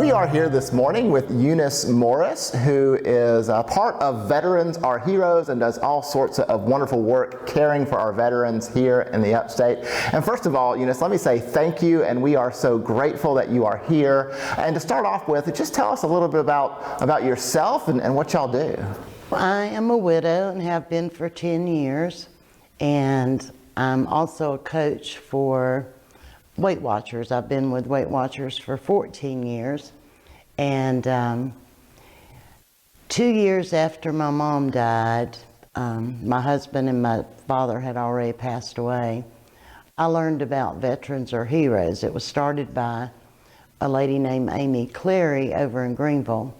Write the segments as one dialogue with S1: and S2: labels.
S1: We are here this morning with Eunice Morris, who is a part of Veterans Are Heroes and does all sorts of wonderful work caring for our veterans here in the upstate. And first of all, Eunice, let me say thank you, and we are so grateful that you are here. And to start off with, just tell us a little bit about yourself and what y'all do.
S2: I am a widow and have been for 10 years, and I'm also a coach for Weight Watchers. I've been with Weight Watchers for 14 years, and 2 years after my mom died, my husband and my father had already passed away. I learned about Veterans Are Heroes. It was started by a lady named Amy Clary over in Greenville,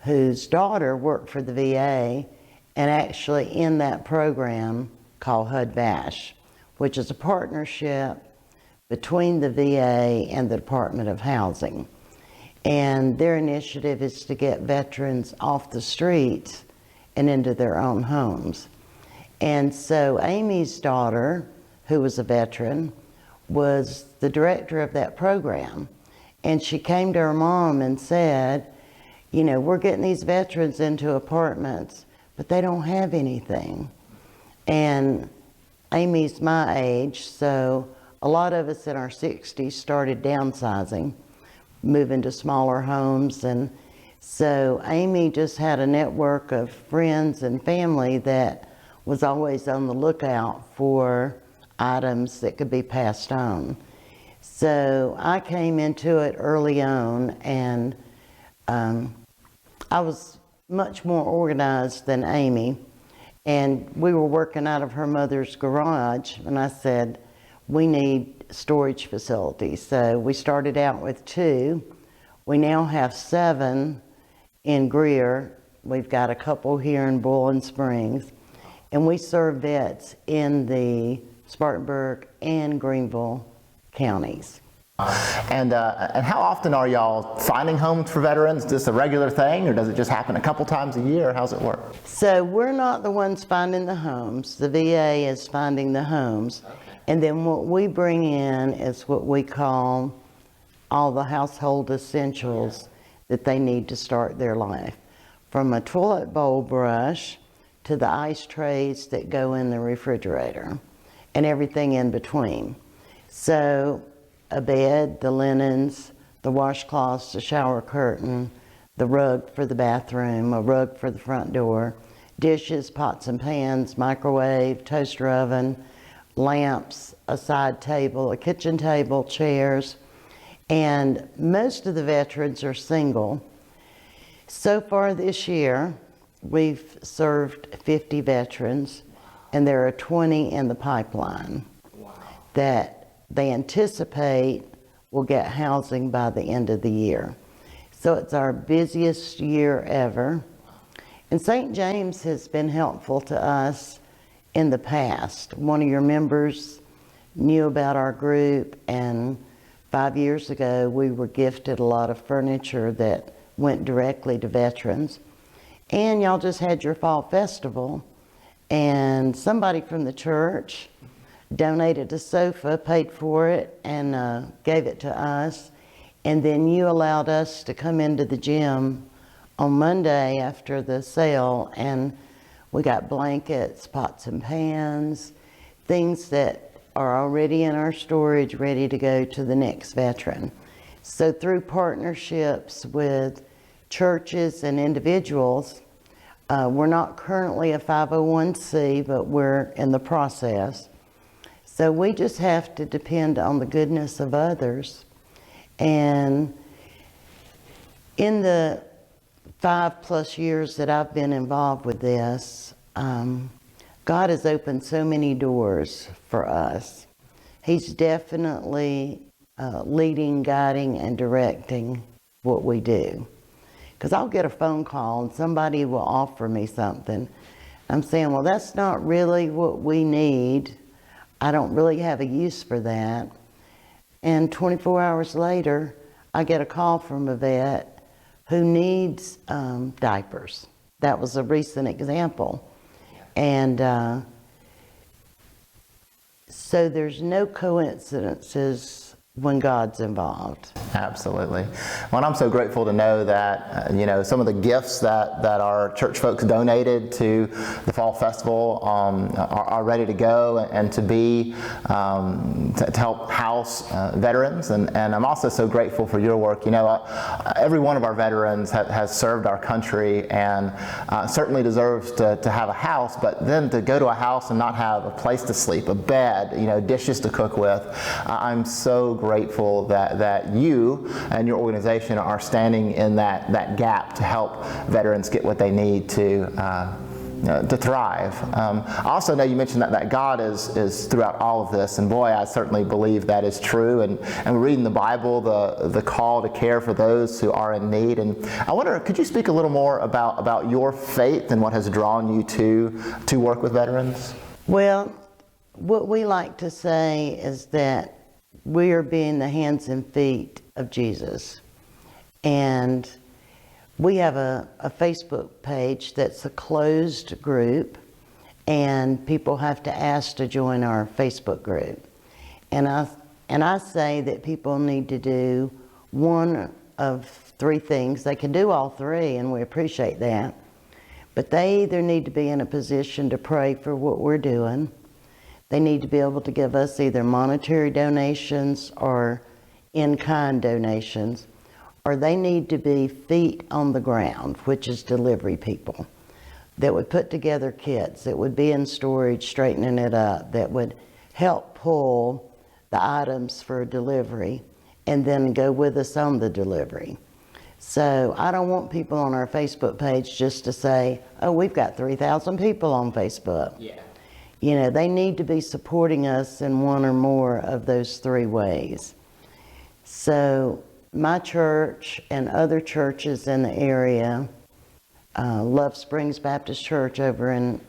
S2: whose daughter worked for the VA, and actually in that program called HUD-VASH, which is a partnership between the VA and the Department of Housing. And their initiative is to get veterans off the streets and into their own homes. And so Amy's daughter, who was a veteran, was the director of that program. And she came to her mom and said, you know, we're getting these veterans into apartments, but they don't have anything. And Amy's my age, so a lot of us in our 60s started downsizing, moving to smaller homes. And so Amy just had a network of friends and family that was always on the lookout for items that could be passed on. So I came into it early on, and I was much more organized than Amy. And we were working out of her mother's garage, and I said, we need storage facilities. So we started out with 2. We now have 7 in Greer. We've got a couple here in Boiling Springs. And we serve vets in the Spartanburg and Greenville counties.
S1: And how often are y'all finding homes for veterans? Is this a regular thing, or does it just happen a couple times a year? How's it work?
S2: So we're not the ones finding the homes. The VA is finding the homes. Okay. And then what we bring in is what we call all the household essentials that they need to start their life. From a toilet bowl brush to the ice trays that go in the refrigerator and everything in between. So a bed, the linens, the washcloths, the shower curtain, the rug for the bathroom, a rug for the front door, dishes, pots and pans, microwave, toaster oven, lamps, a side table, a kitchen table, chairs. And most of the veterans are single. So far this year, we've served 50 veterans, and there are 20 in the pipeline that they anticipate will get housing by the end of the year. So it's our busiest year ever. And St. James has been helpful to us in the past. One of your members knew about our group, and 5 years ago we were gifted a lot of furniture that went directly to veterans. And y'all just had your fall festival, and somebody from the church donated a sofa, paid for it, and gave it to us. And then you allowed us to come into the gym on Monday after the sale, and we got blankets, pots and pans, things that are already in our storage ready to go to the next veteran. So through partnerships with churches and individuals, we're not currently a 501c, but we're in the process. So we just have to depend on the goodness of others. And in the 5+ years that I've been involved with this, God has opened so many doors for us. He's definitely leading, guiding, and directing what we do. Because I'll get a phone call and somebody will offer me something. I'm saying, well, that's not really what we need. I don't really have a use for that. And 24 hours later, I get a call from a vet who needs diapers. That was a recent example. And so there's no coincidences when God's involved.
S1: Absolutely. Well, and I'm so grateful to know that, some of the gifts that our church folks donated to the Fall Festival are ready to go and to be, to help house veterans. And I'm also so grateful for your work. Every one of our veterans has served our country and certainly deserves to have a house, but then to go to a house and not have a place to sleep, a bed, dishes to cook with. I'm so grateful that you and your organization are standing in that gap to help veterans get what they need to thrive. I also know you mentioned that God is throughout all of this, and boy, I certainly believe that is true. And we're reading the Bible, the call to care for those who are in need. And I wonder, could you speak a little more about your faith and what has drawn you to work with veterans?
S2: Well, what we like to say is that we are being the hands and feet of Jesus. And we have a Facebook page that's a closed group, and people have to ask to join our Facebook group. And I say that people need to do one of three things. They can do all three, and we appreciate that. But they either need to be in a position to pray for what we're doing. They need to be able to give us either monetary donations or in-kind donations, or they need to be feet on the ground, which is delivery people, that would put together kits, that would be in storage, straightening it up, that would help pull the items for delivery, and then go with us on the delivery. So I don't want people on our Facebook page just to say, oh, we've got 3,000 people on Facebook.
S1: Yeah.
S2: They need to be supporting us in one or more of those three ways. So my church and other churches in the area, Love Springs Baptist Church over in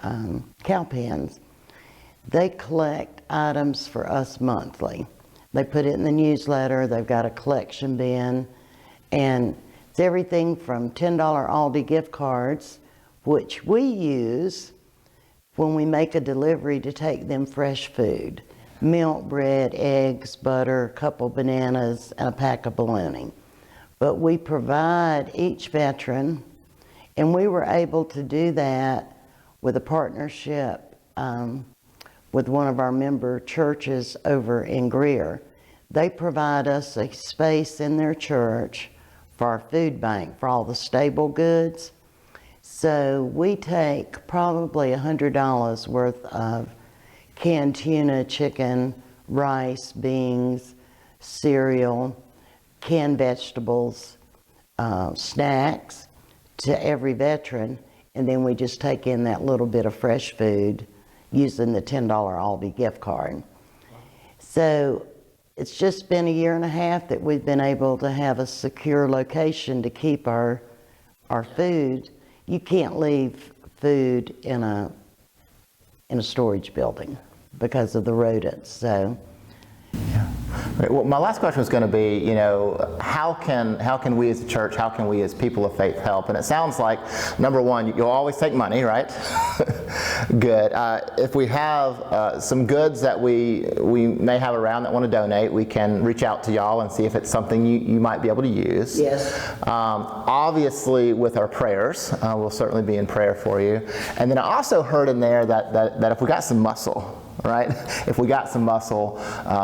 S2: Cowpens, they collect items for us monthly. They put it in the newsletter. They've got a collection bin, and it's everything from $10 Aldi gift cards, which we use when we make a delivery to take them fresh food. Milk, bread, eggs, butter, a couple bananas, and a pack of bologna. But we provide each veteran, and we were able to do that with a partnership with one of our member churches over in Greer. They provide us a space in their church for our food bank, for all the stable goods. So we take probably $100 worth of canned tuna, chicken, rice, beans, cereal, canned vegetables, snacks to every veteran, and then we just take in that little bit of fresh food using the $10 Aldi gift card. So it's just been a year and a half that we've been able to have a secure location to keep our food. You can't leave food in a storage building because of the rodents. So,
S1: Right. Well, my last question was going to be, how can we as a church, how can we as people of faith help? And it sounds like, number one, you'll always take money, right? Good. If we have some goods that we may have around that want to donate, we can reach out to y'all and see if it's something you might be able to use.
S2: yes.
S1: Obviously, with our prayers, we'll certainly be in prayer for you. And then I also heard in there that if we got some muscle, right? If we got some muscle,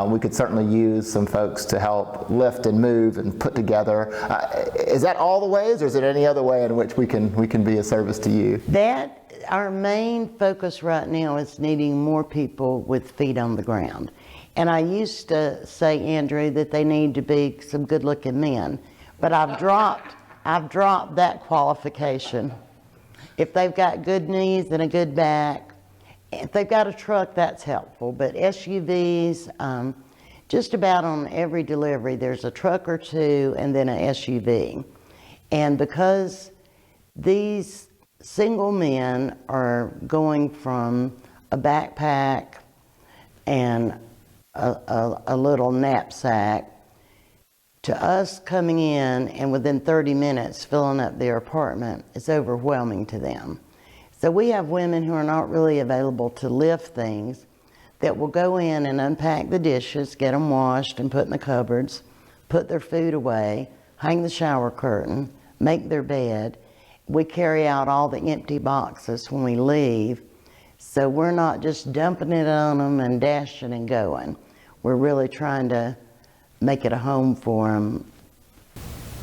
S1: we could certainly use some folks to help lift and move and put together. Is that all the ways, or is there any other way in which we can be a service to you?
S2: Our main focus right now is needing more people with feet on the ground. And I used to say, Andrew, that they need to be some good-looking men, but I've dropped that qualification. If they've got good knees and a good back, if they've got a truck, that's helpful. But SUVs, just about on every delivery, there's a truck or two and then an SUV. And because these single men are going from a backpack and a little knapsack to us coming in and within 30 minutes filling up their apartment, it's overwhelming to them. So we have women who are not really available to lift things. that will go in and unpack the dishes, get them washed and put in the cupboards, put their food away, hang the shower curtain, make their bed. We carry out all the empty boxes when we leave, so we're not just dumping it on them and dashing and going. We're really trying to make it a home for them.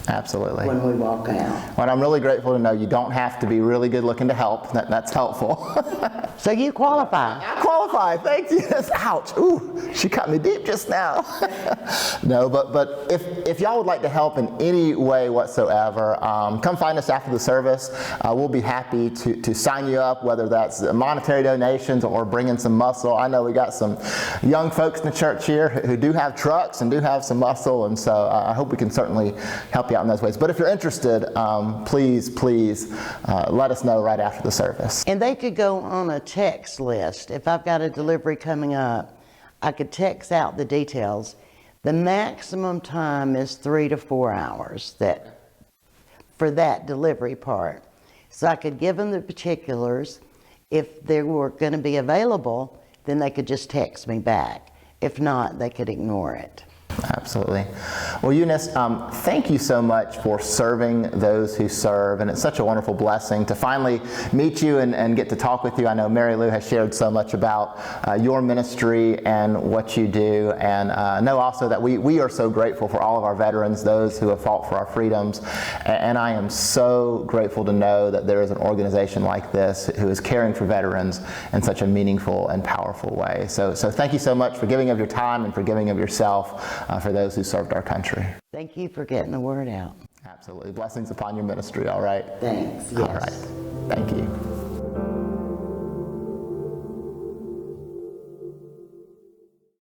S1: Absolutely.
S2: When we walk out.
S1: Well, I'm really grateful to know you don't have to be really good looking to help. That's helpful.
S2: So you qualify.
S1: I qualify, thank you. Ouch, ooh, she cut me deep just now. No, but if y'all would like to help in any way whatsoever, come find us after the service. We'll be happy to sign you up, whether that's monetary donations or bringing some muscle. I know we got some young folks in the church here who do have trucks and do have some muscle, and so I hope we can certainly help you out in those ways. But if you're interested, please let us know right after the service.
S2: And they could go on a text list. If I've got a delivery coming up, I could text out the details. The maximum time is 3 to 4 hours for that delivery part. So I could give them the particulars. If they were going to be available, then they could just text me back. If not, they could ignore it.
S1: Absolutely. Well, Eunice, thank you so much for serving those who serve, and it's such a wonderful blessing to finally meet you and get to talk with you. I know Mary Lou has shared so much about your ministry and what you do, and know also that we are so grateful for all of our veterans, those who have fought for our freedoms, and I am so grateful to know that there is an organization like this who is caring for veterans in such a meaningful and powerful way. So thank you so much for giving of your time and for giving of yourself for those who served our country.
S2: Thank you for getting the word out.
S1: Absolutely. Blessings upon your ministry, all right?
S2: Thanks. Yes.
S1: All right. Thank you.